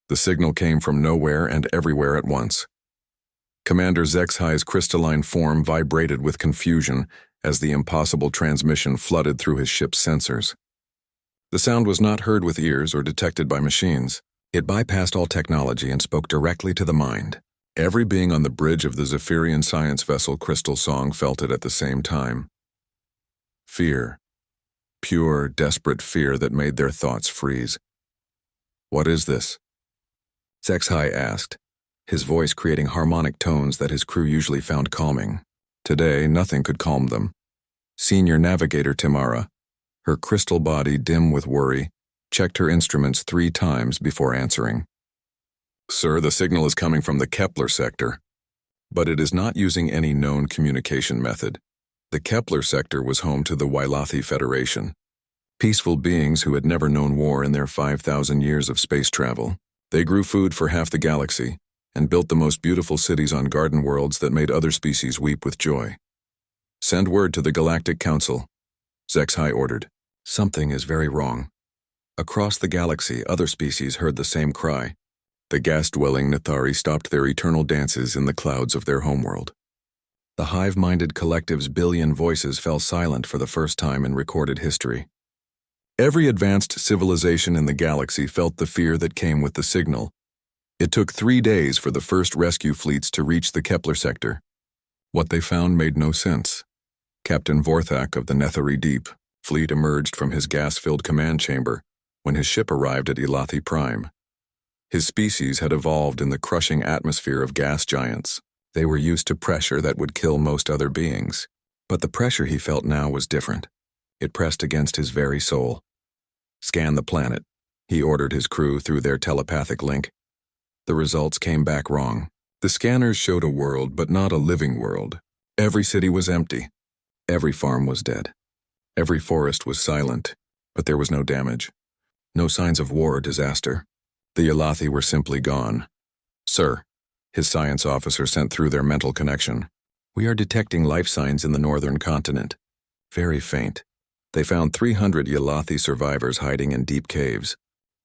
The signal came from nowhere and everywhere at once. Commander Zexhi's crystalline form vibrated with confusion as the impossible transmission flooded through his ship's sensors. The sound was not heard with ears or detected by machines. It bypassed all technology and spoke directly to the mind. Every being on the bridge of the Zephyrian science vessel Crystal Song felt it at the same time. Fear. Pure, desperate fear that made their thoughts freeze. "What is this?" Zexhi asked, his voice creating harmonic tones that his crew usually found calming. Today, nothing could calm them. Senior Navigator Timara, her crystal body dim with worry, checked her instruments 3 times before answering. "Sir, the signal is coming from the Kepler sector, but it is not using any known communication method. The Kepler sector was home to the Wylothi Federation, peaceful beings who had never known war in their 5,000 years of space travel. They grew food for half the galaxy and built the most beautiful cities on garden worlds that made other species weep with joy. Send word to the Galactic Council," Zexhi ordered. Something is very wrong. Across the galaxy, other species heard the same cry. The gas-dwelling Nathari stopped their eternal dances in the clouds of their homeworld. The hive-minded collective's billion voices fell silent for the first time in recorded history. Every advanced civilization in the galaxy felt the fear that came with the signal. It took 3 days for the first rescue fleets to reach the Kepler sector. What they found made no sense. Captain Vorthak of the Nethari Deep fleet emerged from his gas-filled command chamber when his ship arrived at Elathi Prime. His species had evolved in the crushing atmosphere of gas giants. They were used to pressure that would kill most other beings. But the pressure he felt now was different. It pressed against his very soul. "Scan the planet," he ordered his crew through their telepathic link. The results came back wrong. The scanners showed a world, but not a living world. Every city was empty. Every farm was dead. Every forest was silent, but there was no damage. No signs of war or disaster. The Elathi were simply gone. "Sir," his science officer sent through their mental connection, "we are detecting life signs in the northern continent. Very faint. They found 300 Elathi survivors hiding in deep caves.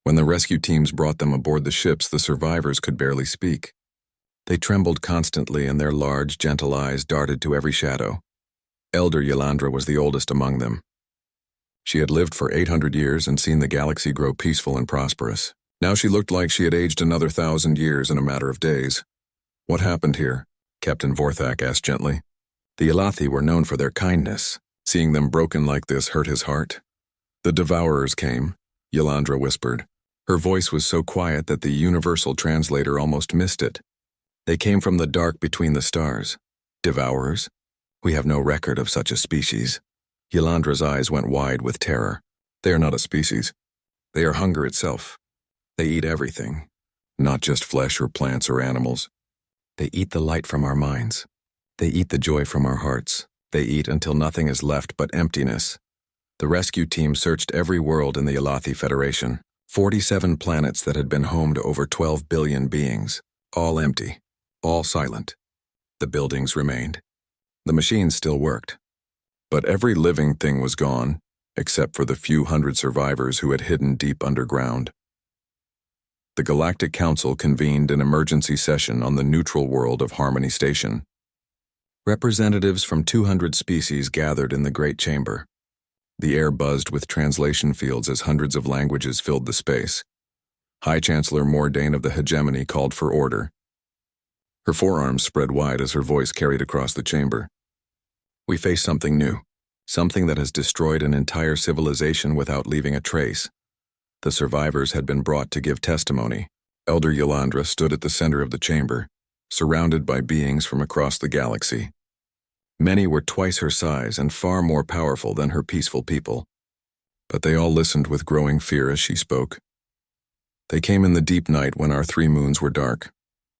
When the rescue teams brought them aboard the ships, the survivors could barely speak. They trembled constantly and their large, gentle eyes darted to every shadow. Elder Yelandra was the oldest among them. She had lived for 800 years and seen the galaxy grow peaceful and prosperous. Now she looked like she had aged another 1,000 years in a matter of days. "What happened here?" Captain Vorthak asked gently. The Elathi were known for their kindness. Seeing them broken like this hurt his heart. "The Devourers came," Yelandra whispered. Her voice was so quiet that the universal translator almost missed it. "They came from the dark between the stars." "Devourers? We have no record of such a species." Yelandra's eyes went wide with terror. "They are not a species. They are hunger itself. They eat everything, not just flesh or plants or animals. They eat the light from our minds. They eat the joy from our hearts. They eat until nothing is left but emptiness." The rescue team searched every world in the Elathi Federation, 47 planets that had been home to over 12 billion beings, all empty, all silent. The buildings remained. The machines still worked. But every living thing was gone, except for the few hundred survivors who had hidden deep underground. The Galactic Council convened an emergency session on the neutral world of Harmony Station. Representatives from 200 species gathered in the Great Chamber. The air buzzed with translation fields as hundreds of languages filled the space. High Chancellor Mordain of the Hegemony called for order. Her forearms spread wide as her voice carried across the chamber. "We face something new, something that has destroyed an entire civilization without leaving a trace." The survivors had been brought to give testimony. Elder Yelandra stood at the center of the chamber, surrounded by beings from across the galaxy. Many were twice her size and far more powerful than her peaceful people. But they all listened with growing fear as she spoke. "They came in the deep night when our 3 moons were dark.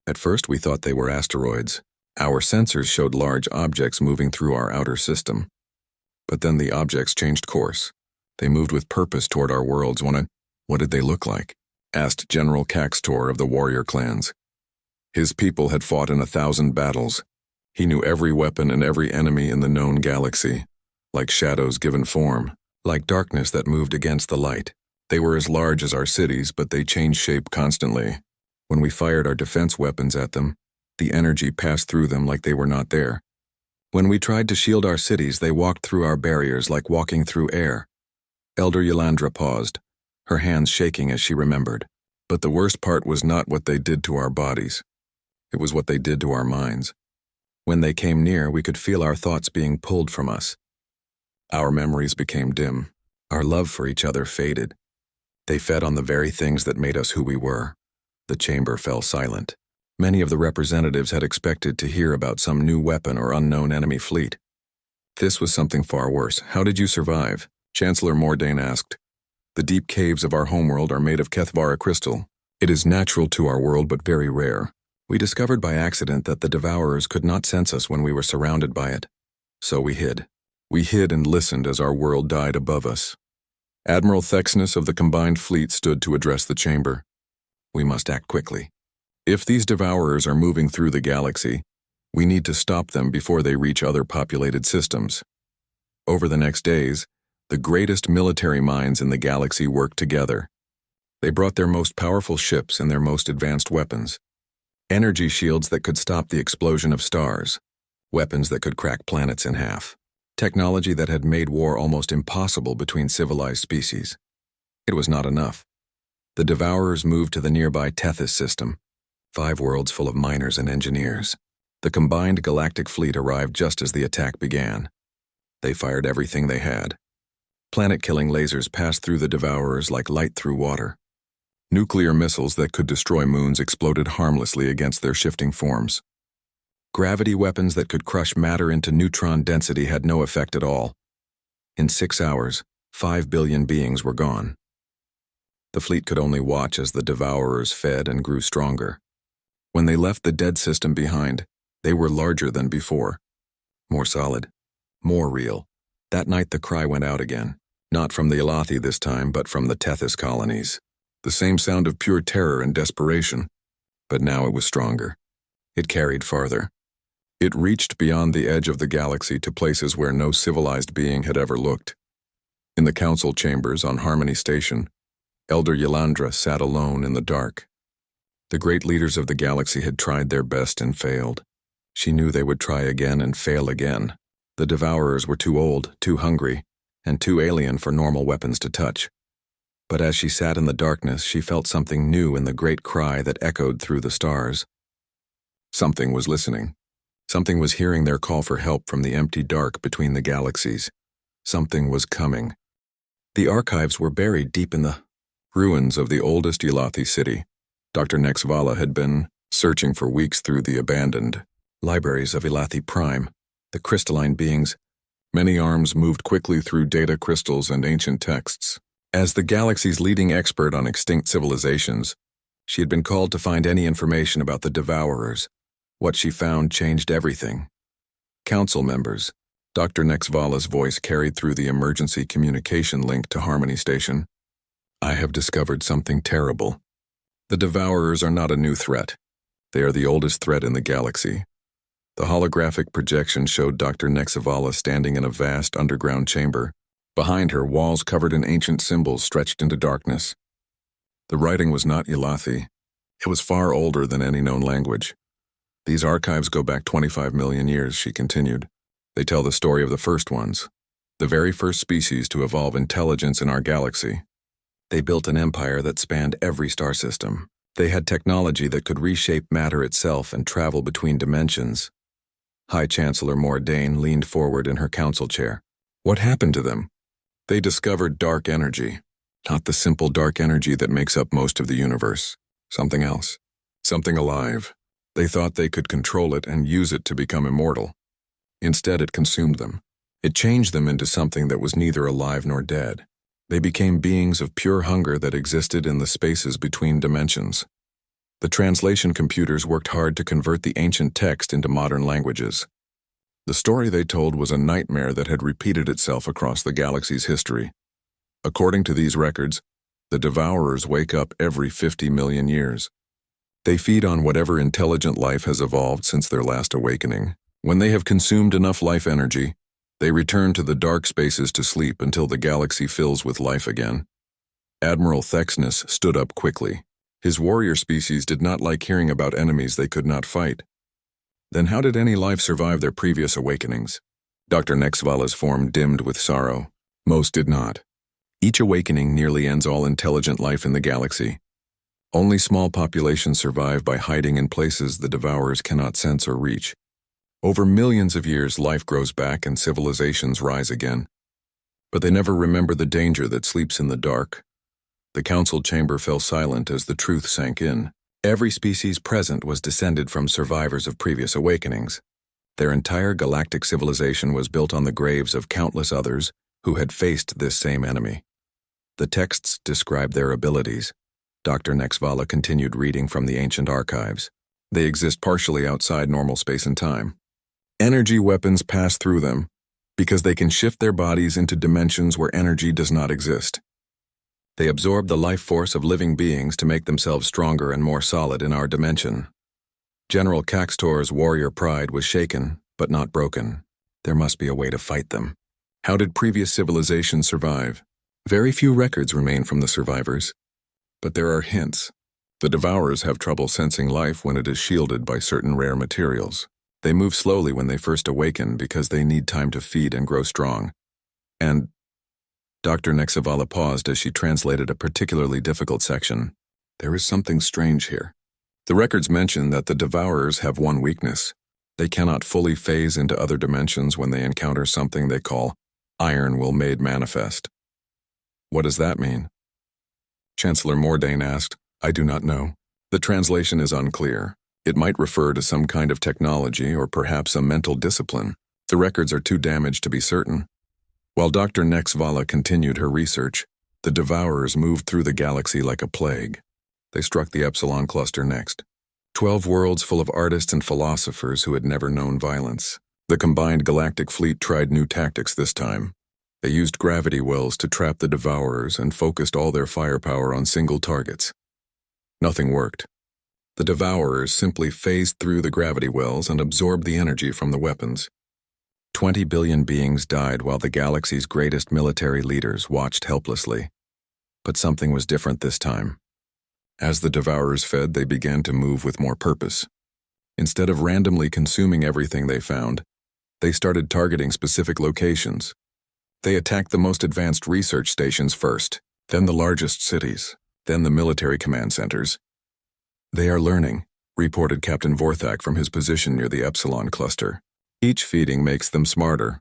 At first we thought they were asteroids. Our sensors showed large objects moving through our outer system. But then the objects changed course. They moved with purpose toward our worlds when What did they look like?" asked General Caxtor of the warrior clans. His people had fought in 1,000 battles. He knew every weapon and every enemy in the known galaxy, like shadows given form, like darkness that moved against the light. They were as large as our cities, but they changed shape constantly, When we fired our defense weapons at them, the energy passed through them like they were not there. When we tried to shield our cities, they walked through our barriers like walking through air. Elder Yolandra paused, her hands shaking as she remembered. But the worst part was not what they did to our bodies. It was what they did to our minds. When they came near, we could feel our thoughts being pulled from us. Our memories became dim. Our love for each other faded. They fed on the very things that made us who we were. The chamber fell silent. Many of the representatives had expected to hear about some new weapon or unknown enemy fleet. This was something far worse. How did you survive? Chancellor Mordain asked. The deep caves of our homeworld are made of Kethvara crystal. It is natural to our world but very rare. We discovered by accident that the Devourers could not sense us when we were surrounded by it. So we hid. We hid and listened as our world died above us. Admiral Thexnus of the Combined Fleet stood to address the chamber. We must act quickly. If these Devourers are moving through the galaxy, we need to stop them before they reach other populated systems. Over the next days, the greatest military minds in the galaxy worked together. They brought their most powerful ships and their most advanced weapons. Energy shields that could stop the explosion of stars. Weapons that could crack planets in half. Technology that had made war almost impossible between civilized species. It was not enough. The Devourers moved to the nearby Tethys system, 5 worlds full of miners and engineers. The combined galactic fleet arrived just as the attack began. They fired everything they had. Planet-killing lasers passed through the Devourers like light through water. Nuclear missiles that could destroy moons exploded harmlessly against their shifting forms. Gravity weapons that could crush matter into neutron density had no effect at all. In 6 hours, 5 billion beings were gone. The fleet could only watch as the Devourers fed and grew stronger. When they left the dead system behind, they were larger than before. More solid, more real. That night the cry went out again. Not from the Elathi this time, but from the Tethys colonies. The same sound of pure terror and desperation. But now it was stronger. It carried farther. It reached beyond the edge of the galaxy to places where no civilized being had ever looked. In the council chambers on Harmony Station, Elder Yolandra sat alone in the dark. The great leaders of the galaxy had tried their best and failed. She knew they would try again and fail again. The Devourers were too old, too hungry, and too alien for normal weapons to touch. But as she sat in the darkness, she felt something new in the great cry that echoed through the stars. Something was listening. Something was hearing their call for help from the empty dark between the galaxies. Something was coming. The archives were buried deep in the ruins of the oldest Elathi city. Dr. Nexvala had been searching for weeks through the abandoned libraries of Elathi Prime, the crystalline beings. Many arms moved quickly through data crystals and ancient texts. As the galaxy's leading expert on extinct civilizations, she had been called to find any information about the Devourers. What she found changed everything. Council members, Dr. Nexvala's voice carried through the emergency communication link to Harmony Station. I have discovered something terrible. The Devourers are not a new threat. They are the oldest threat in the galaxy. The holographic projection showed Dr. Nexvala standing in a vast underground chamber. Behind her, walls covered in ancient symbols stretched into darkness. The writing was not Elathi. It was far older than any known language. These archives go back 25 million years, she continued. They tell the story of the first ones, the very first species to evolve intelligence in our galaxy. They built an empire that spanned every star system. They had technology that could reshape matter itself and travel between dimensions. High Chancellor Mordain leaned forward in her council chair. What happened to them? They discovered dark energy. Not the simple dark energy that makes up most of the universe. Something else. Something alive. They thought they could control it and use it to become immortal. Instead, it consumed them. It changed them into something that was neither alive nor dead. They became beings of pure hunger that existed in the spaces between dimensions. The translation computers worked hard to convert the ancient text into modern languages. The story they told was a nightmare that had repeated itself across the galaxy's history. According to these records, the Devourers wake up every 50 million years. They feed on whatever intelligent life has evolved since their last awakening. When they have consumed enough life energy, they return to the dark spaces to sleep until the galaxy fills with life again. Admiral Thexnus stood up quickly. His warrior species did not like hearing about enemies they could not fight. Then how did any life survive their previous awakenings? Dr. Nexvala's form dimmed with sorrow. Most did not. Each awakening nearly ends all intelligent life in the galaxy. Only small populations survive by hiding in places the Devourers cannot sense or reach. Over millions of years, life grows back and civilizations rise again. But they never remember the danger that sleeps in the dark. The council chamber fell silent as the truth sank in. Every species present was descended from survivors of previous awakenings. Their entire galactic civilization was built on the graves of countless others who had faced this same enemy. The texts describe their abilities. Dr. Nexvala continued reading from the ancient archives. They exist partially outside normal space and time. Energy weapons pass through them because they can shift their bodies into dimensions where energy does not exist. They absorb the life force of living beings to make themselves stronger and more solid in our dimension. General Caxtor's warrior pride was shaken, but not broken. There must be a way to fight them. How did previous civilizations survive? Very few records remain from the survivors. But there are hints. The Devourers have trouble sensing life when it is shielded by certain rare materials. They move slowly when they first awaken because they need time to feed and grow strong. And Dr. Nexvala paused as she translated a particularly difficult section. There is something strange here. The records mention that the Devourers have one weakness. They cannot fully phase into other dimensions when they encounter something they call iron will made manifest. What does that mean? Chancellor Mordain asked. I do not know. The translation is unclear. It might refer to some kind of technology or perhaps a mental discipline. The records are too damaged to be certain. While Dr. Nexvala continued her research, the Devourers moved through the galaxy like a plague. They struck the Epsilon cluster next. 12 worlds full of artists and philosophers who had never known violence. The combined galactic fleet tried new tactics this time. They used gravity wells to trap the Devourers and focused all their firepower on single targets. Nothing worked. The Devourers simply phased through the gravity wells and absorbed the energy from the weapons. 20 billion beings died while the galaxy's greatest military leaders watched helplessly. But something was different this time. As the Devourers fed, they began to move with more purpose. Instead of randomly consuming everything they found, they started targeting specific locations. They attacked the most advanced research stations first, then the largest cities, then the military command centers. They are learning, reported Captain Vorthak from his position near the Epsilon cluster. Each feeding makes them smarter.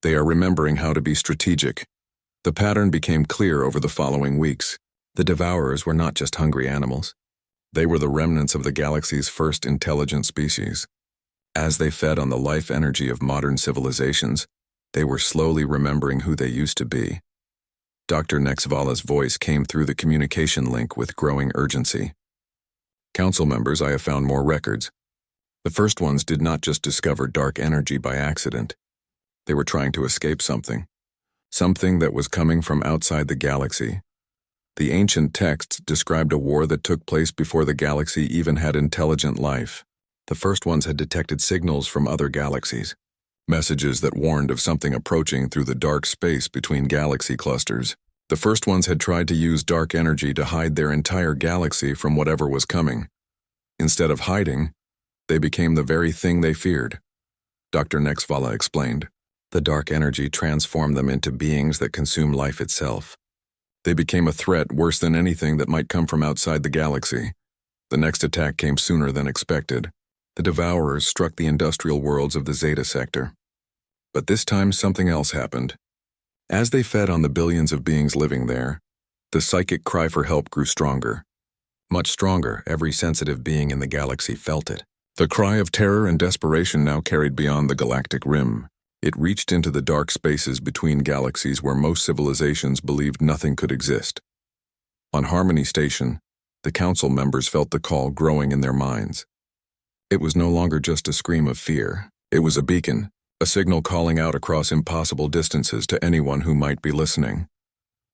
They are remembering how to be strategic. The pattern became clear over the following weeks. The Devourers were not just hungry animals. They were the remnants of the galaxy's first intelligent species. As they fed on the life energy of modern civilizations, they were slowly remembering who they used to be. Dr. Nexvala's voice came through the communication link with growing urgency. Council members, I have found more records. The first ones did not just discover dark energy by accident. They were trying to escape something that was coming from outside the galaxy. The ancient texts described a war that took place before the galaxy even had intelligent life. The first ones had detected signals from other galaxies, messages that warned of something approaching through the dark space between galaxy clusters. The first ones had tried to use dark energy to hide their entire galaxy from whatever was coming. Instead of hiding, they became the very thing they feared. Dr. Nexvala explained. The dark energy transformed them into beings that consume life itself. They became a threat worse than anything that might come from outside the galaxy. The next attack came sooner than expected. The Devourers struck the industrial worlds of the Zeta sector. But this time something else happened. As they fed on the billions of beings living there, the psychic cry for help grew stronger. Much stronger, every sensitive being in the galaxy felt it. The cry of terror and desperation now carried beyond the galactic rim. It reached into the dark spaces between galaxies where most civilizations believed nothing could exist. On Harmony Station, the council members felt the call growing in their minds. It was no longer just a scream of fear. It was a beacon, a signal calling out across impossible distances to anyone who might be listening.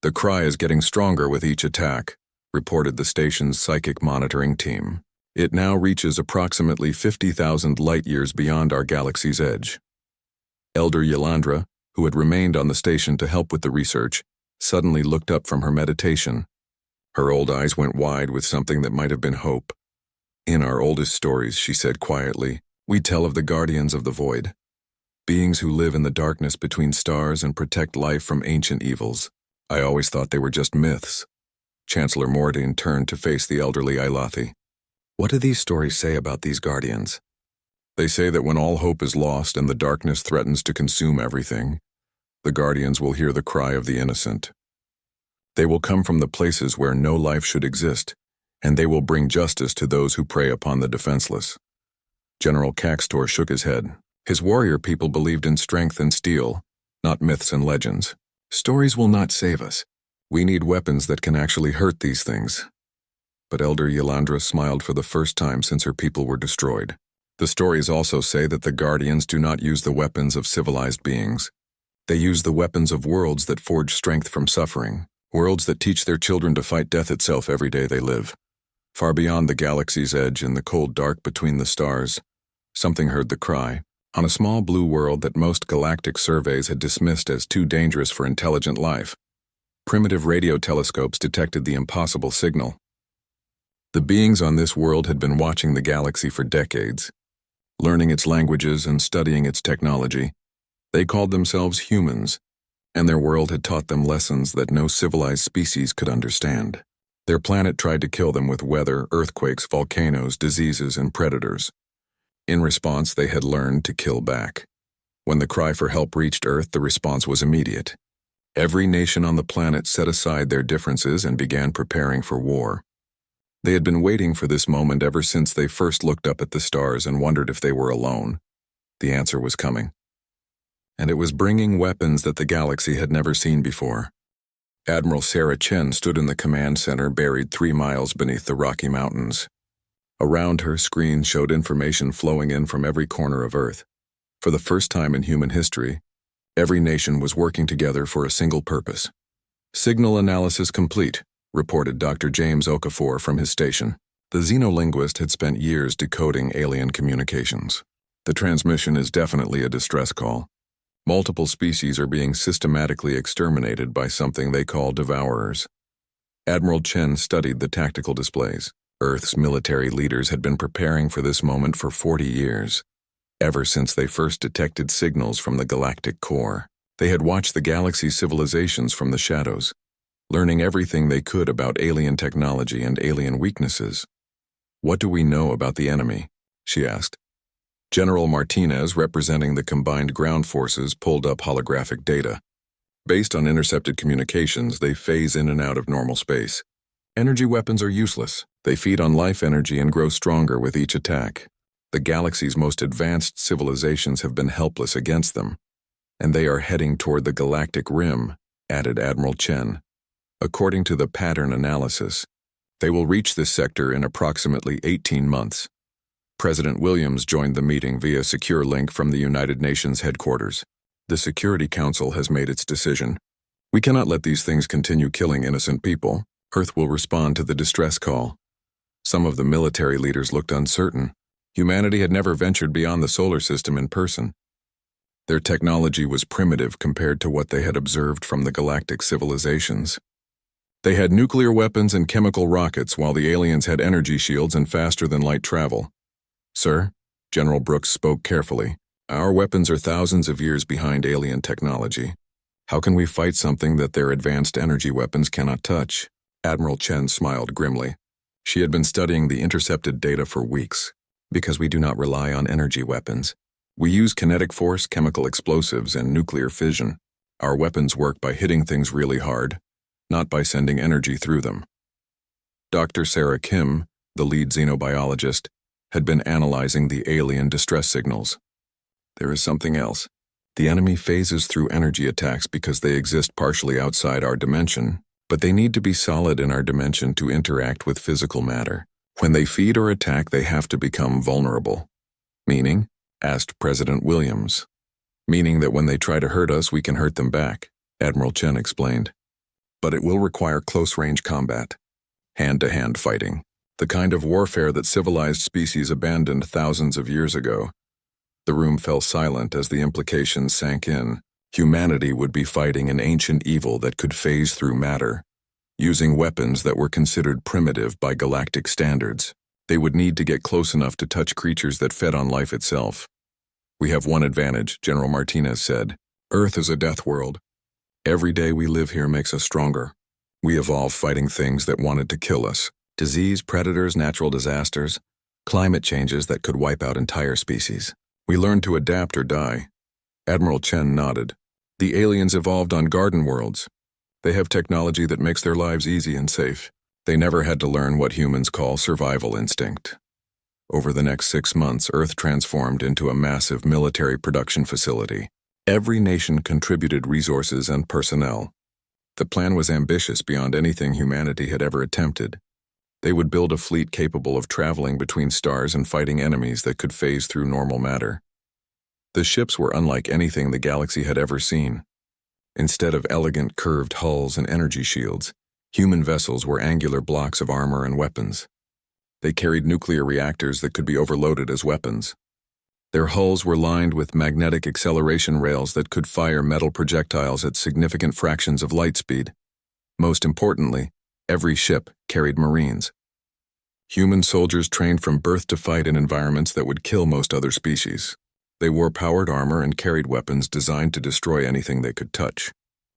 The cry is getting stronger with each attack, reported the station's psychic monitoring team. It now reaches approximately 50,000 light-years beyond our galaxy's edge. Elder Yelandra, who had remained on the station to help with the research, suddenly looked up from her meditation. Her old eyes went wide with something that might have been hope. "In our oldest stories," she said quietly, "we tell of the guardians of the void. Beings who live in the darkness between stars and protect life from ancient evils. I always thought they were just myths." Chancellor Mordine turned to face the elderly Ilathi. "What do these stories say about these guardians?" "They say that when all hope is lost and the darkness threatens to consume everything, the guardians will hear the cry of the innocent. They will come from the places where no life should exist, and they will bring justice to those who prey upon the defenseless." General Caxtor shook his head. His warrior people believed in strength and steel, not myths and legends. "Stories will not save us. We need weapons that can actually hurt these things." But Elder Yelandra smiled for the first time since her people were destroyed. "The stories also say that the guardians do not use the weapons of civilized beings. They use the weapons of worlds that forge strength from suffering, worlds that teach their children to fight death itself every day they live." Far beyond the galaxy's edge, in the cold dark between the stars, something heard the cry. On a small blue world that most galactic surveys had dismissed as too dangerous for intelligent life, primitive radio telescopes detected the impossible signal. The beings on this world had been watching the galaxy for decades, learning its languages and studying its technology. They called themselves humans, and their world had taught them lessons that no civilized species could understand. Their planet tried to kill them with weather, earthquakes, volcanoes, diseases, and predators. In response, they had learned to kill back. When the cry for help reached Earth, the response was immediate. Every nation on the planet set aside their differences and began preparing for war. They had been waiting for this moment ever since they first looked up at the stars and wondered if they were alone. The answer was coming. And it was bringing weapons that the galaxy had never seen before. Admiral Sarah Chen stood in the command center buried 3 miles beneath the Rocky Mountains. Around her, screens showed information flowing in from every corner of Earth. For the first time in human history, every nation was working together for a single purpose. "Signal analysis complete," reported Dr. James Okafor from his station. The xenolinguist had spent years decoding alien communications. "The transmission is definitely a distress call. Multiple species are being systematically exterminated by something they call devourers." Admiral Chen studied the tactical displays. Earth's military leaders had been preparing for this moment for 40 years. Ever since they first detected signals from the galactic core, they had watched the galaxy's civilizations from the shadows, learning everything they could about alien technology and alien weaknesses. "What do we know about the enemy?" she asked. General Martinez, representing the combined ground forces, pulled up holographic data. Based on intercepted communications, they phase in and out of normal space. Energy weapons are useless. They feed on life energy and grow stronger with each attack. The galaxy's most advanced civilizations have been helpless against them, and they are heading toward the galactic rim, added Admiral Chen. According to the pattern analysis, they will reach this sector in approximately 18 months. President Williams joined the meeting via secure link from the United Nations headquarters. "The Security Council has made its decision. We cannot let these things continue killing innocent people. Earth will respond to the distress call." Some of the military leaders looked uncertain. Humanity had never ventured beyond the solar system in person. Their technology was primitive compared to what they had observed from the galactic civilizations. They had nuclear weapons and chemical rockets, while the aliens had energy shields and faster-than-light travel. "Sir," General Brooks spoke carefully, "our weapons are thousands of years behind alien technology. How can we fight something that their advanced energy weapons cannot touch?" Admiral Chen smiled grimly. She had been studying the intercepted data for weeks. "Because we do not rely on energy weapons. We use kinetic force, chemical explosives, and nuclear fission. Our weapons work by hitting things really hard, not by sending energy through them." Dr. Sarah Kim, the lead xenobiologist, had been analyzing the alien distress signals. "There is something else. The enemy phases through energy attacks because they exist partially outside our dimension, but they need to be solid in our dimension to interact with physical matter. When they feed or attack, they have to become vulnerable." "Meaning?" asked President Williams. "Meaning that when they try to hurt us, we can hurt them back," Admiral Chen explained. "But it will require close-range combat, hand-to-hand fighting, the kind of warfare that civilized species abandoned thousands of years ago." The room fell silent as the implications sank in. Humanity would be fighting an ancient evil that could phase through matter, using weapons that were considered primitive by galactic standards. They would need to get close enough to touch creatures that fed on life itself. "We have one advantage," General Martinez said. "Earth is a death world. Every day we live here makes us stronger. We evolved fighting things that wanted to kill us. Disease, predators, natural disasters, climate changes that could wipe out entire species. We learned to adapt or die." Admiral Chen nodded. "The aliens evolved on garden worlds. They have technology that makes their lives easy and safe. They never had to learn what humans call survival instinct." Over the next 6 months, Earth transformed into a massive military production facility. Every nation contributed resources and personnel. The plan was ambitious beyond anything humanity had ever attempted. They would build a fleet capable of traveling between stars and fighting enemies that could phase through normal matter. The ships were unlike anything the galaxy had ever seen. Instead of elegant curved hulls and energy shields, human vessels were angular blocks of armor and weapons. They carried nuclear reactors that could be overloaded as weapons. Their hulls were lined with magnetic acceleration rails that could fire metal projectiles at significant fractions of light speed. Most importantly, every ship carried Marines. Human soldiers trained from birth to fight in environments that would kill most other species. They wore powered armor and carried weapons designed to destroy anything they could touch.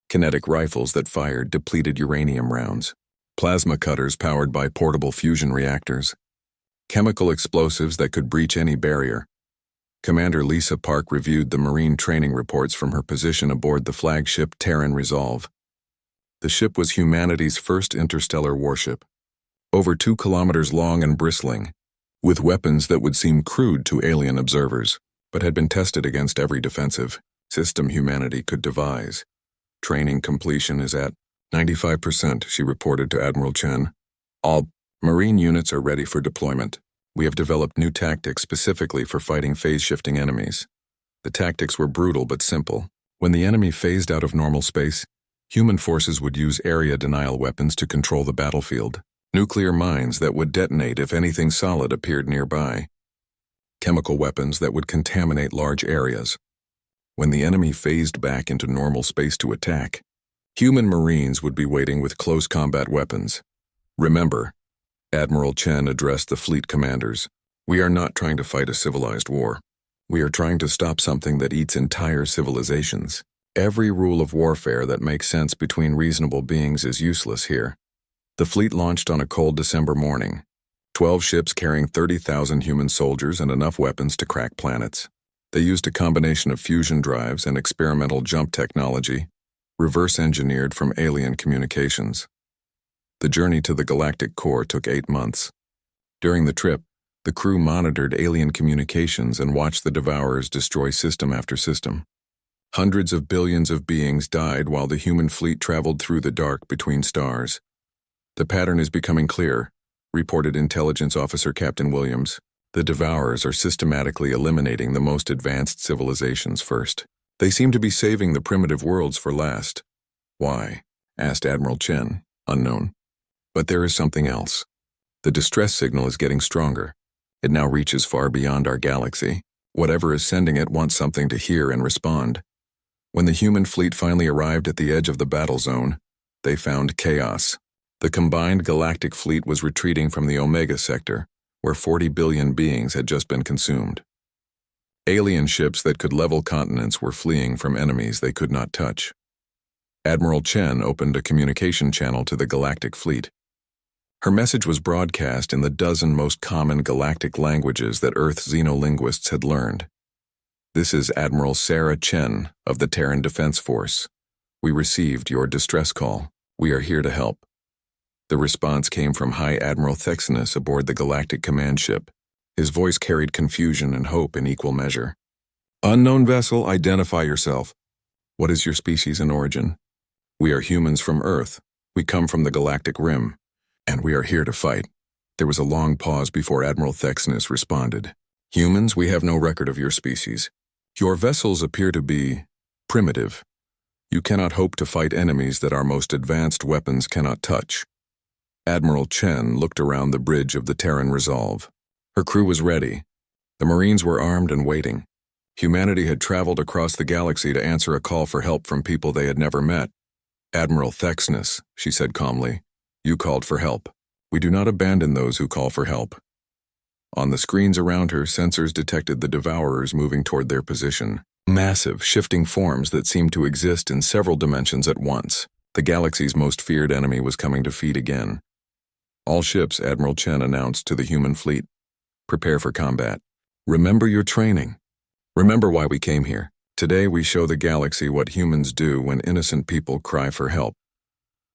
Kinetic rifles that fired depleted uranium rounds. Plasma cutters powered by portable fusion reactors. Chemical explosives that could breach any barrier. Commander Lisa Park reviewed the Marine training reports from her position aboard the flagship Terran Resolve. The ship was humanity's first interstellar warship, over 2 kilometers long and bristling, with weapons that would seem crude to alien observers, but had been tested against every defensive system humanity could devise. "Training completion is at 95%, she reported to Admiral Chen. "All Marine units are ready for deployment. We have developed new tactics specifically for fighting phase-shifting enemies." The tactics were brutal but simple. When the enemy phased out of normal space, human forces would use area denial weapons to control the battlefield. Nuclear mines that would detonate if anything solid appeared nearby. Chemical weapons that would contaminate large areas. When the enemy phased back into normal space to attack, human Marines would be waiting with close combat weapons. "Remember," Admiral Chen addressed the fleet commanders, "we are not trying to fight a civilized war. We are trying to stop something that eats entire civilizations. Every rule of warfare that makes sense between reasonable beings is useless here." The fleet launched on a cold December morning. 12 ships carrying 30,000 human soldiers and enough weapons to crack planets. They used a combination of fusion drives and experimental jump technology, reverse-engineered from alien communications. The journey to the galactic core took 8 months. During the trip, the crew monitored alien communications and watched the Devourers destroy system after system. Hundreds of billions of beings died while the human fleet traveled through the dark between stars. "The pattern is becoming clear," reported Intelligence Officer Captain Williams. "The Devourers are systematically eliminating the most advanced civilizations first. They seem to be saving the primitive worlds for last." "Why?" asked Admiral Chen. "Unknown. But there is something else. The distress signal is getting stronger. It now reaches far beyond our galaxy. Whatever is sending it wants something to hear and respond." When the human fleet finally arrived at the edge of the battle zone, they found chaos. The combined galactic fleet was retreating from the Omega sector, where 40 billion beings had just been consumed. Alien ships that could level continents were fleeing from enemies they could not touch. Admiral Chen opened a communication channel to the galactic fleet. Her message was broadcast in the 12 most common galactic languages that Earth xenolinguists had learned. "This is Admiral Sarah Chen of the Terran Defense Force. We received your distress call. We are here to help." The response came from High Admiral Thexinus aboard the galactic command ship. His voice carried confusion and hope in equal measure. "Unknown vessel, identify yourself. What is your species and origin?" "We are humans from Earth. We come from the galactic rim, and we are here to fight." There was a long pause before Admiral Thexinus responded. "Humans, we have no record of your species. Your vessels appear to be primitive. You cannot hope to fight enemies that our most advanced weapons cannot touch." Admiral Chen looked around the bridge of the Terran Resolve. Her crew was ready. The Marines were armed and waiting. Humanity had traveled across the galaxy to answer a call for help from people they had never met. "Admiral Thexinus," she said calmly, You called for help. We do not abandon those who call for help. On the screens around her, sensors detected the Devourers moving toward their position. Massive, shifting forms that seemed to exist in several dimensions at once. The galaxy's most feared enemy was coming to feed again. All ships, Admiral Chen announced to the human fleet. Prepare for combat. Remember your training. Remember why we came here. Today we show the galaxy what humans do when innocent people cry for help.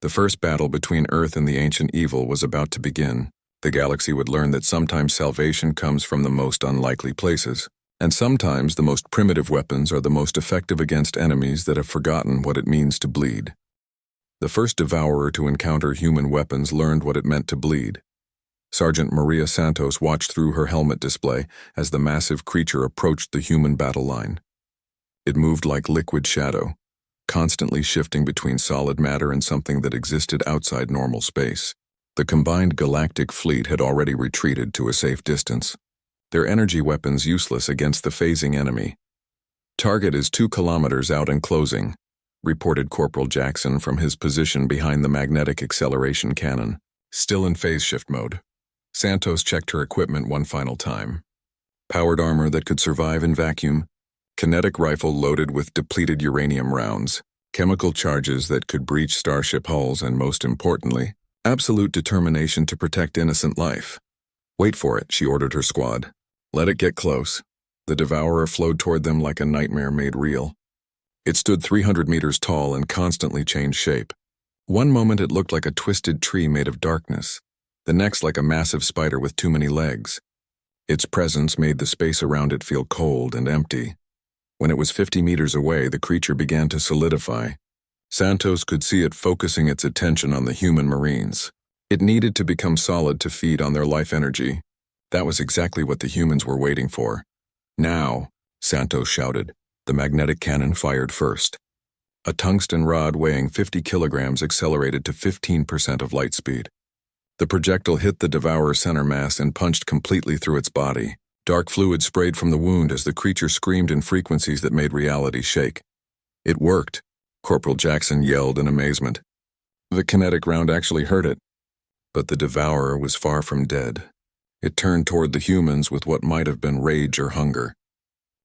The first battle between Earth and the ancient evil was about to begin. The galaxy would learn that sometimes salvation comes from the most unlikely places, and sometimes the most primitive weapons are the most effective against enemies that have forgotten what it means to bleed. The first devourer to encounter human weapons learned what it meant to bleed. Sergeant Maria Santos watched through her helmet display as the massive creature approached the human battle line. It moved like liquid shadow, constantly shifting between solid matter and something that existed outside normal space. The combined galactic fleet had already retreated to a safe distance, their energy weapons useless against the phasing enemy. Target is 2 kilometers out and closing, reported Corporal Jackson from his position behind the magnetic acceleration cannon. Still in phase shift mode, Santos checked her equipment one final time. Powered armor that could survive in vacuum, kinetic rifle loaded with depleted uranium rounds, chemical charges that could breach starship hulls, and most importantly, absolute determination to protect innocent life. Wait for it, she ordered her squad. Let it get close. The Devourer flowed toward them like a nightmare made real. It stood 300 meters tall and constantly changed shape. One moment it looked like a twisted tree made of darkness, the next like a massive spider with too many legs. Its presence made the space around it feel cold and empty. When it was 50 meters away, the creature began to solidify. Santos could see it focusing its attention on the human Marines. It needed to become solid to feed on their life energy. That was exactly what the humans were waiting for. Now, Santos shouted. The magnetic cannon fired first. A tungsten rod weighing 50 kilograms accelerated to 15% of light speed. The projectile hit the Devourer's center mass and punched completely through its body. Dark fluid sprayed from the wound as the creature screamed in frequencies that made reality shake. It worked, Corporal Jackson yelled in amazement. The kinetic round actually hurt it. But the Devourer was far from dead. It turned toward the humans with what might have been rage or hunger.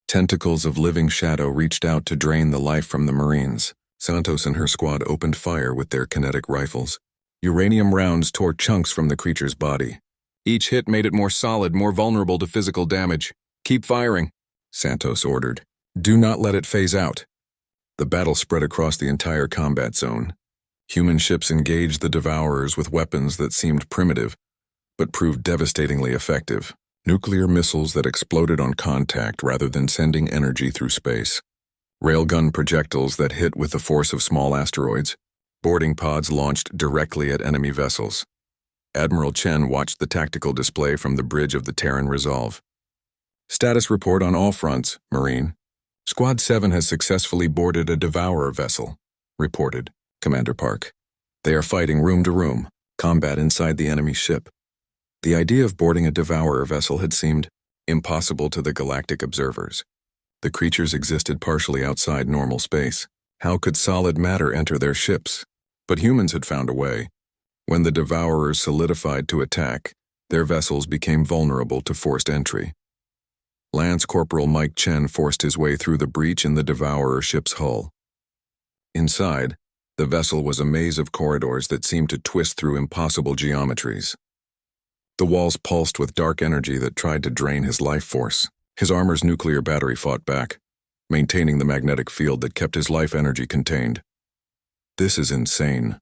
Tentacles of living shadow reached out to drain the life from the Marines. Santos and her squad opened fire with their kinetic rifles. Uranium rounds tore chunks from the creature's body. Each hit made it more solid, more vulnerable to physical damage. Keep firing, Santos ordered. Do not let it phase out. The battle spread across the entire combat zone. Human ships engaged the Devourers with weapons that seemed primitive, but proved devastatingly effective. Nuclear missiles that exploded on contact rather than sending energy through space. Railgun projectiles that hit with the force of small asteroids. Boarding pods launched directly at enemy vessels. Admiral Chen watched the tactical display from the bridge of the Terran Resolve. Status report on all fronts, Marine. Squad 7 has successfully boarded a Devourer vessel, reported Commander Park. They are fighting room to room, combat inside the enemy ship. The idea of boarding a Devourer vessel had seemed impossible to the galactic observers. The creatures existed partially outside normal space. How could solid matter enter their ships? But humans had found a way. When the Devourers solidified to attack, their vessels became vulnerable to forced entry. Lance Corporal Mike Chen forced his way through the breach in the Devourer ship's hull. Inside, the vessel was a maze of corridors that seemed to twist through impossible geometries. The walls pulsed with dark energy that tried to drain his life force. His armor's nuclear battery fought back, maintaining the magnetic field that kept his life energy contained. This is insane,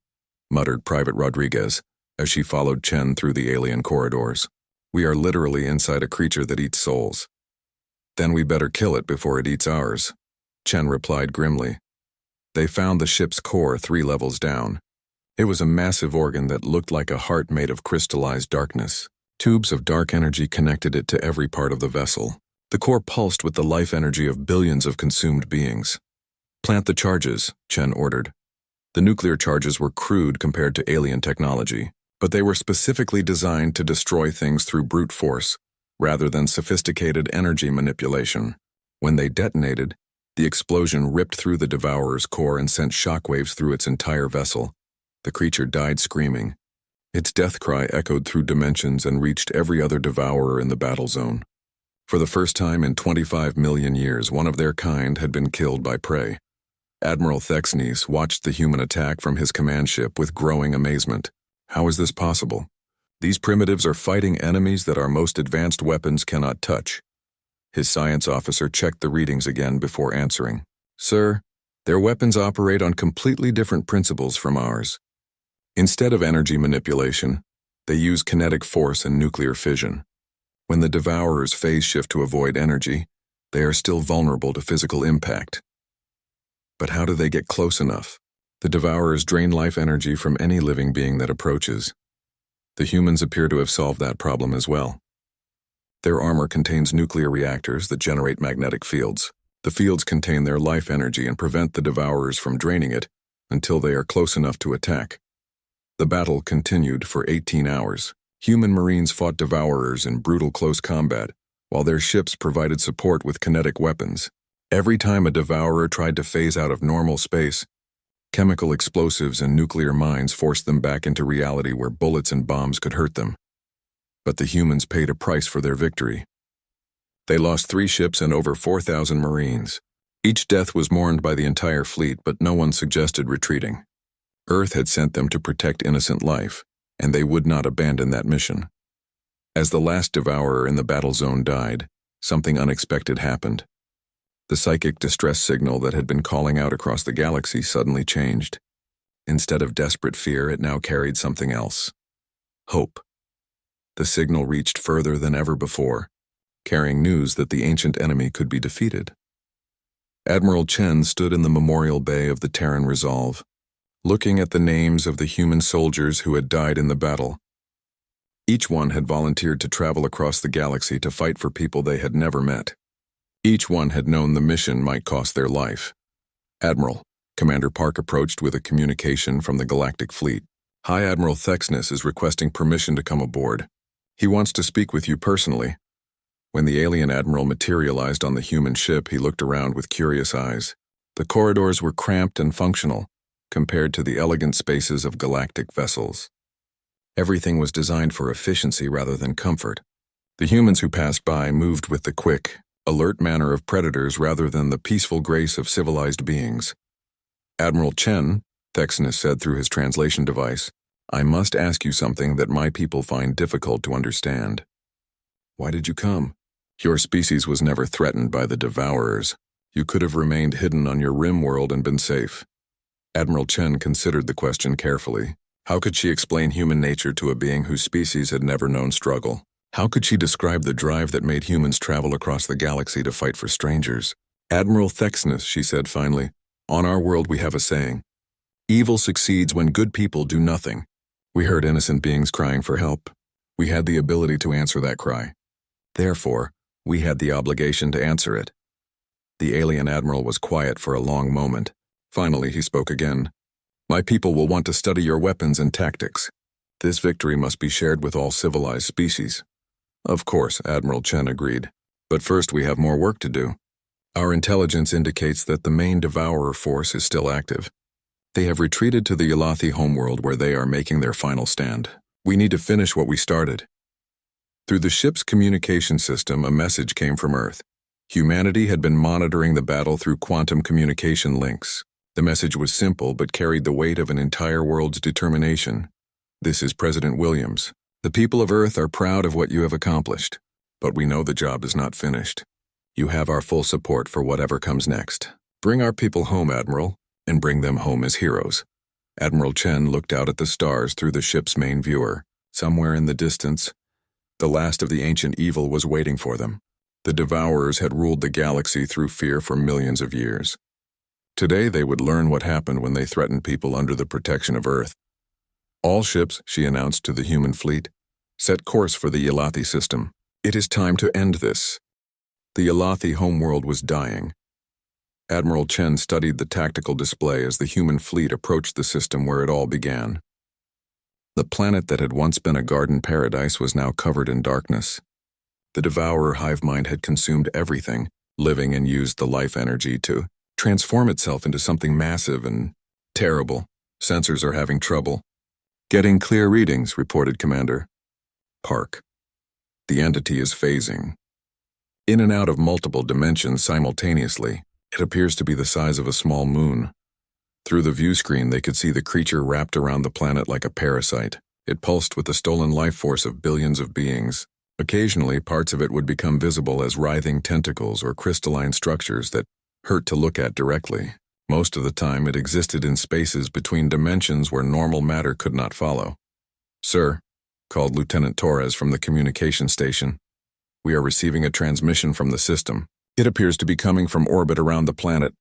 muttered Private Rodriguez as she followed Chen through the alien corridors. We are literally inside a creature that eats souls. Then we better kill it before it eats ours, Chen replied grimly. They found the ship's core 3 levels down. It was a massive organ that looked like a heart made of crystallized darkness. Tubes of dark energy connected it to every part of the vessel. The core pulsed with the life energy of billions of consumed beings. Plant the charges, Chen ordered. The nuclear charges were crude compared to alien technology, but they were specifically designed to destroy things through brute force, rather than sophisticated energy manipulation. When they detonated, the explosion ripped through the Devourer's core and sent shockwaves through its entire vessel. The creature died screaming, Its death cry echoed through dimensions and reached every other devourer in the battle zone. For the first time in 25 million years, one of their kind had been killed by prey. Admiral Thexnes watched the human attack from his command ship with growing amazement. How is this possible? These primitives are fighting enemies that our most advanced weapons cannot touch. His science officer checked the readings again before answering. Sir, their weapons operate on completely different principles from ours. Instead of energy manipulation, they use kinetic force and nuclear fission. When the devourers phase shift to avoid energy, they are still vulnerable to physical impact. But how do they get close enough? The devourers drain life energy from any living being that approaches. The humans appear to have solved that problem as well. Their armor contains nuclear reactors that generate magnetic fields. The fields contain their life energy and prevent the devourers from draining it until they are close enough to attack. The battle continued for 18 hours. Human Marines fought devourers in brutal close combat, while their ships provided support with kinetic weapons. Every time a devourer tried to phase out of normal space, chemical explosives and nuclear mines forced them back into reality where bullets and bombs could hurt them. But the humans paid a price for their victory. They lost 3 ships and over 4,000 Marines. Each death was mourned by the entire fleet, but no one suggested retreating. Earth had sent them to protect innocent life, and they would not abandon that mission. As the last devourer in the battle zone died, something unexpected happened. The psychic distress signal that had been calling out across the galaxy suddenly changed. Instead of desperate fear, it now carried something else. Hope. The signal reached further than ever before, carrying news that the ancient enemy could be defeated. Admiral Chen stood in the memorial bay of the Terran Resolve, looking at the names of the human soldiers who had died in the battle. Each one had volunteered to travel across the galaxy to fight for people they had never met. Each one had known the mission might cost their life. Admiral, Commander Park approached with a communication from the Galactic Fleet. High Admiral Thexnes is requesting permission to come aboard. He wants to speak with you personally. When the alien admiral materialized on the human ship, he looked around with curious eyes. The corridors were cramped and functional, compared to the elegant spaces of galactic vessels. Everything was designed for efficiency rather than comfort. The humans who passed by moved with the quick, alert manner of predators rather than the peaceful grace of civilized beings. Admiral Chen, Thexnes said through his translation device, I must ask you something that my people find difficult to understand. Why did you come? Your species was never threatened by the devourers. You could have remained hidden on your rim world and been safe. Admiral Chen considered the question carefully. How could she explain human nature to a being whose species had never known struggle? How could she describe the drive that made humans travel across the galaxy to fight for strangers? Admiral Thexnes, she said finally, on our world we have a saying, evil succeeds when good people do nothing. We heard innocent beings crying for help. We had the ability to answer that cry. Therefore, we had the obligation to answer it. The alien admiral was quiet for a long moment. Finally, he spoke again. My people will want to study your weapons and tactics. This victory must be shared with all civilized species. Of course, Admiral Chen agreed. But first we have more work to do. Our intelligence indicates that the main devourer force is still active. They have retreated to the Yalathi homeworld where they are making their final stand. We need to finish what we started. Through the ship's communication system, a message came from Earth. Humanity had been monitoring the battle through quantum communication links. The message was simple but carried the weight of an entire world's determination. This is President Williams. The people of Earth are proud of what you have accomplished, but we know the job is not finished. You have our full support for whatever comes next. Bring our people home, Admiral, and bring them home as heroes. Admiral Chen looked out at the stars through the ship's main viewer. Somewhere in the distance, the last of the ancient evil was waiting for them. The devourers had ruled the galaxy through fear for millions of years. Today they would learn what happened when they threatened people under the protection of Earth. All ships, she announced to the human fleet, set course for the Yalathi system. It is time to end this. The Yalathi homeworld was dying. Admiral Chen studied the tactical display as the human fleet approached the system where it all began. The planet that had once been a garden paradise was now covered in darkness. The devourer hive mind had consumed everything, living, and used the life energy to transform itself into something massive and terrible. Sensors are having trouble. Getting clear readings, reported Commander. Park. The entity is phasing in and out of multiple dimensions simultaneously. It appears to be the size of a small moon. Through the view screen, they could see the creature wrapped around the planet like a parasite. It pulsed with the stolen life force of billions of beings. Occasionally, parts of it would become visible as writhing tentacles or crystalline structures that hurt to look at directly. Most of the time, it existed in spaces between dimensions where normal matter could not follow. "Sir," called Lieutenant Torres from the communication station, "we are receiving a transmission from the system. It appears to be coming from orbit around the planet."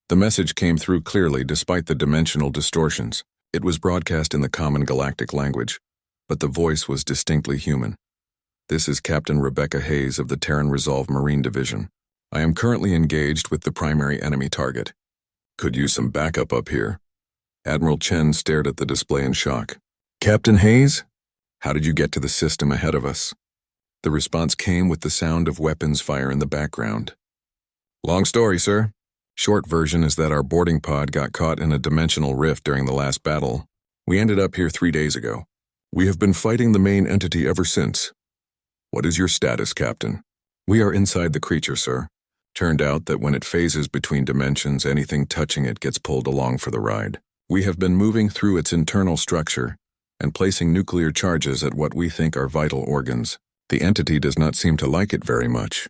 The message came through clearly despite the dimensional distortions. It was broadcast in the common galactic language, but the voice was distinctly human. "This is Captain Rebecca Hayes of the Terran Resolve Marine Division. I am currently engaged with the primary enemy target. Could use some backup up here." Admiral Chen stared at the display in shock. "Captain Hayes? How did you get to the system ahead of us?" The response came with the sound of weapons fire in the background. "Long story, sir. Short version is that our boarding pod got caught in a dimensional rift during the last battle. We ended up here 3 days ago. We have been fighting the main entity ever since. What is your status, Captain?" "We are inside the creature, sir. Turned out that when it phases between dimensions, anything touching it gets pulled along for the ride. We have been moving through its internal structure and placing nuclear charges at what we think are vital organs. The entity does not seem to like it very much."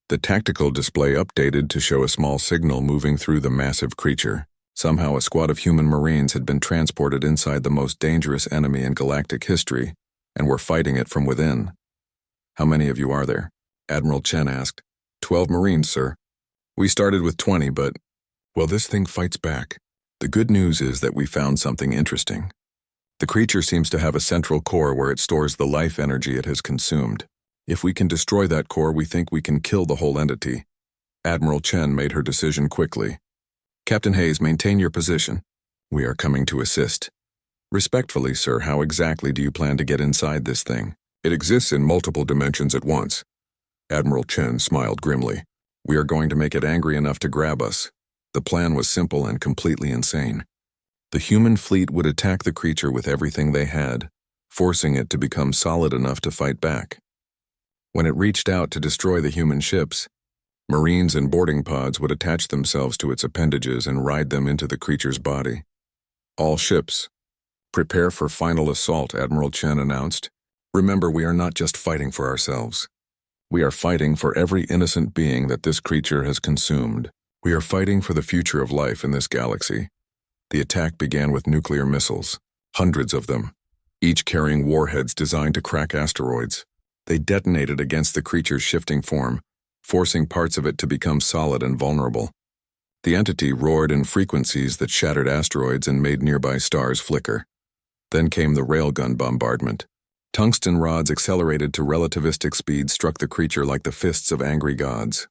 The tactical display updated to show a small signal moving through the massive creature. Somehow a squad of human Marines had been transported inside the most dangerous enemy in galactic history and were fighting it from within. "How many of you are there?" Admiral Chen asked. 12 Marines, sir. We started with 20, but, well, this thing fights back. The good news is that we found something interesting. The creature seems to have a central core where it stores the life energy it has consumed. If we can destroy that core, we think we can kill the whole entity." Admiral Chen made her decision quickly. "Captain Hayes, maintain your position. We are coming to assist." "Respectfully, sir, how exactly do you plan to get inside this thing?" "It exists in multiple dimensions at once." Admiral Chen smiled grimly. "We are going to make it angry enough to grab us." The plan was simple and completely insane. The human fleet would attack the creature with everything they had, forcing it to become solid enough to fight back. When it reached out to destroy the human ships, Marines and boarding pods would attach themselves to its appendages and ride them into the creature's body. "All ships, prepare for final assault," Admiral Chen announced. "Remember, we are not just fighting for ourselves. We are fighting for every innocent being that this creature has consumed. We are fighting for the future of life in this galaxy." The attack began with nuclear missiles, hundreds of them, each carrying warheads designed to crack asteroids. They detonated against the creature's shifting form, forcing parts of it to become solid and vulnerable. The entity roared in frequencies that shattered asteroids and made nearby stars flicker. Then came the railgun bombardment. Tungsten rods accelerated to relativistic speed struck the creature like the fists of angry gods.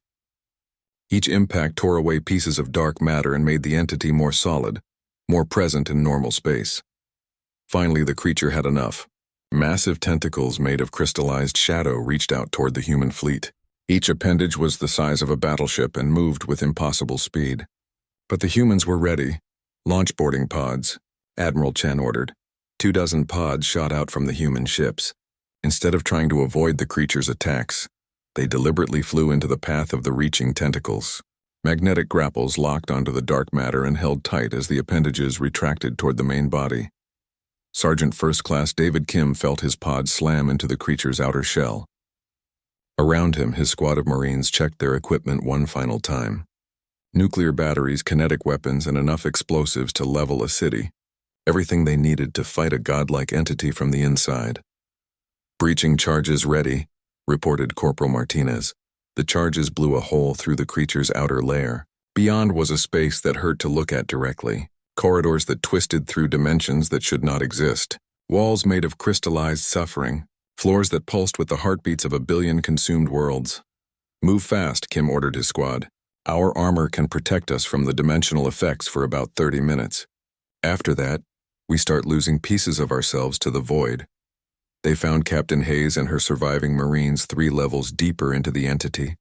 Each impact tore away pieces of dark matter and made the entity more solid, more present in normal space. Finally, the creature had enough. Massive tentacles made of crystallized shadow reached out toward the human fleet. Each appendage was the size of a battleship and moved with impossible speed. But the humans were ready. "Launch boarding pods," Admiral Chen ordered. 24 pods shot out from the human ships. Instead of trying to avoid the creature's attacks, they deliberately flew into the path of the reaching tentacles. Magnetic grapples locked onto the dark matter and held tight as the appendages retracted toward the main body. Sergeant First Class David Kim felt his pod slam into the creature's outer shell. Around him, his squad of Marines checked their equipment one final time. Nuclear batteries, kinetic weapons, and enough explosives to level a city. Everything they needed to fight a godlike entity from the inside. "Breaching charges ready," reported Corporal Martinez. The charges blew a hole through the creature's outer layer. Beyond was a space that hurt to look at directly. Corridors that twisted through dimensions that should not exist. Walls made of crystallized suffering. Floors that pulsed with the heartbeats of a billion consumed worlds. "Move fast," Kim ordered his squad. "Our armor can protect us from the dimensional effects for about 30 minutes. After that, we start losing pieces of ourselves to the void." They found Captain Hayes and her surviving Marines 3 levels deeper into the entity.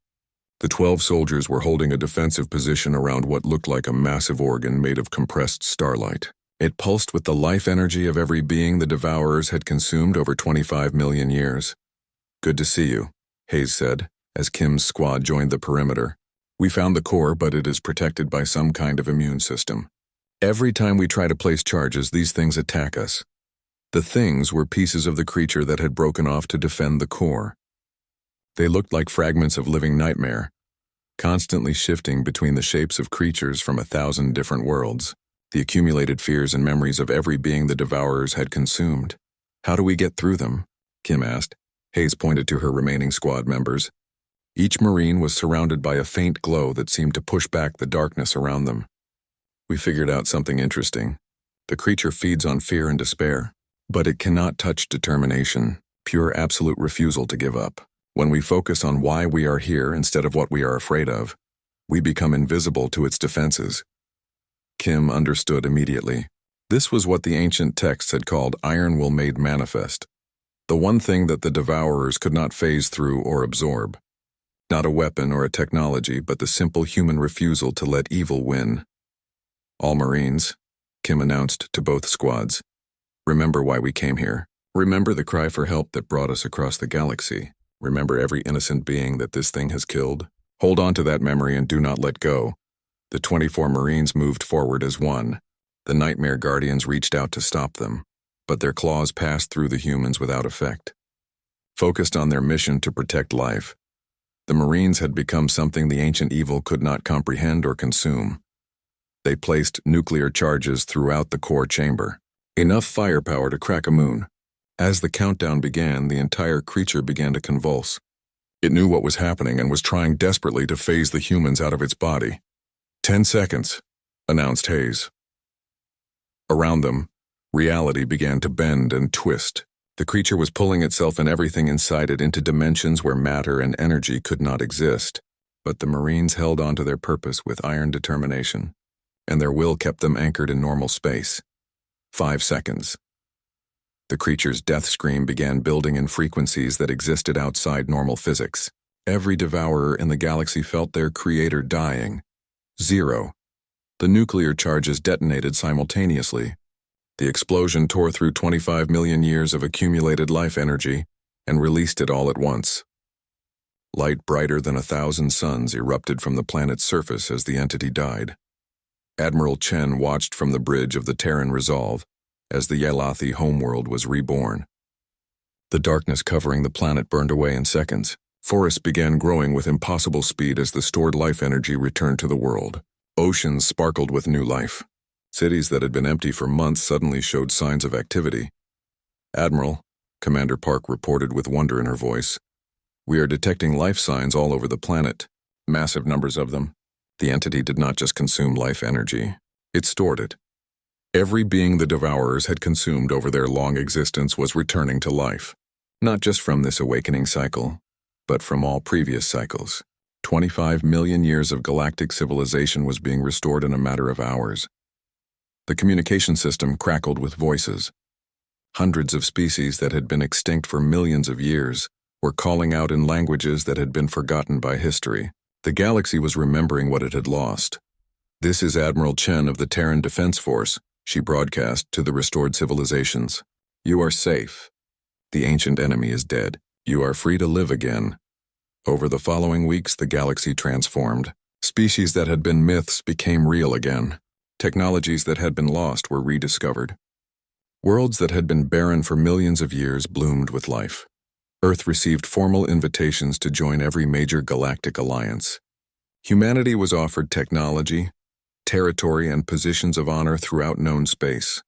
The 12 soldiers were holding a defensive position around what looked like a massive organ made of compressed starlight. It pulsed with the life energy of every being the Devourers had consumed over 25 million years. "Good to see you," Hayes said, as Kim's squad joined the perimeter. "We found the core, but it is protected by some kind of immune system. Every time we try to place charges, these things attack us." The things were pieces of the creature that had broken off to defend the core. They looked like fragments of living nightmare, constantly shifting between the shapes of creatures from 1,000 different worlds, the accumulated fears and memories of every being the Devourers had consumed. "How do we get through them?" Kim asked. Hayes pointed to her remaining squad members. Each Marine was surrounded by a faint glow that seemed to push back the darkness around them. "We figured out something interesting. The creature feeds on fear and despair, but it cannot touch determination, pure absolute refusal to give up. When we focus on why we are here instead of what we are afraid of, we become invisible to its defenses." Kim understood immediately. This was what the ancient texts had called Iron Will Made Manifest, the one thing that the Devourers could not phase through or absorb. Not a weapon or a technology, but the simple human refusal to let evil win. "All Marines," Kim announced to both squads, "remember why we came here. Remember the cry for help that brought us across the galaxy. Remember every innocent being that this thing has killed. Hold on to that memory and do not let go." The 24 Marines moved forward as one. The Nightmare Guardians reached out to stop them, but their claws passed through the humans without effect. Focused on their mission to protect life, the Marines had become something the ancient evil could not comprehend or consume. They placed nuclear charges throughout the core chamber, enough firepower to crack a moon. As the countdown began, the entire creature began to convulse. It knew what was happening and was trying desperately to phase the humans out of its body. 10 seconds, announced Hayes. Around them, reality began to bend and twist. The creature was pulling itself and everything inside it into dimensions where matter and energy could not exist. But the Marines held on to their purpose with iron determination, and their will kept them anchored in normal space. 5 seconds. The creature's death scream began building in frequencies that existed outside normal physics. Every devourer in the galaxy felt their creator dying. 0. The nuclear charges detonated simultaneously. The explosion tore through 25 million years of accumulated life energy and released it all at once. Light brighter than 1,000 suns erupted from the planet's surface as the entity died. Admiral Chen watched from the bridge of the Terran Resolve as the Yalathi homeworld was reborn. The darkness covering the planet burned away in seconds. Forests began growing with impossible speed as the stored life energy returned to the world. Oceans sparkled with new life. Cities that had been empty for months suddenly showed signs of activity. "Admiral," Commander Park reported with wonder in her voice, "we are detecting life signs all over the planet. Massive numbers of them." The entity did not just consume life energy. It stored it. Every being the Devourers had consumed over their long existence was returning to life. Not just from this awakening cycle, but from all previous cycles. 25 million years of galactic civilization was being restored in a matter of hours. The communication system crackled with voices. Hundreds of species that had been extinct for millions of years were calling out in languages that had been forgotten by history. The galaxy was remembering what it had lost. "This is Admiral Chen of the Terran Defense Force," she broadcast to the restored civilizations. "You are safe. The ancient enemy is dead. You are free to live again." Over the following weeks, the galaxy transformed. Species that had been myths became real again. Technologies that had been lost were rediscovered. Worlds that had been barren for millions of years bloomed with life. Earth received formal invitations to join every major galactic alliance. Humanity was offered technology, territory, and positions of honor throughout known space.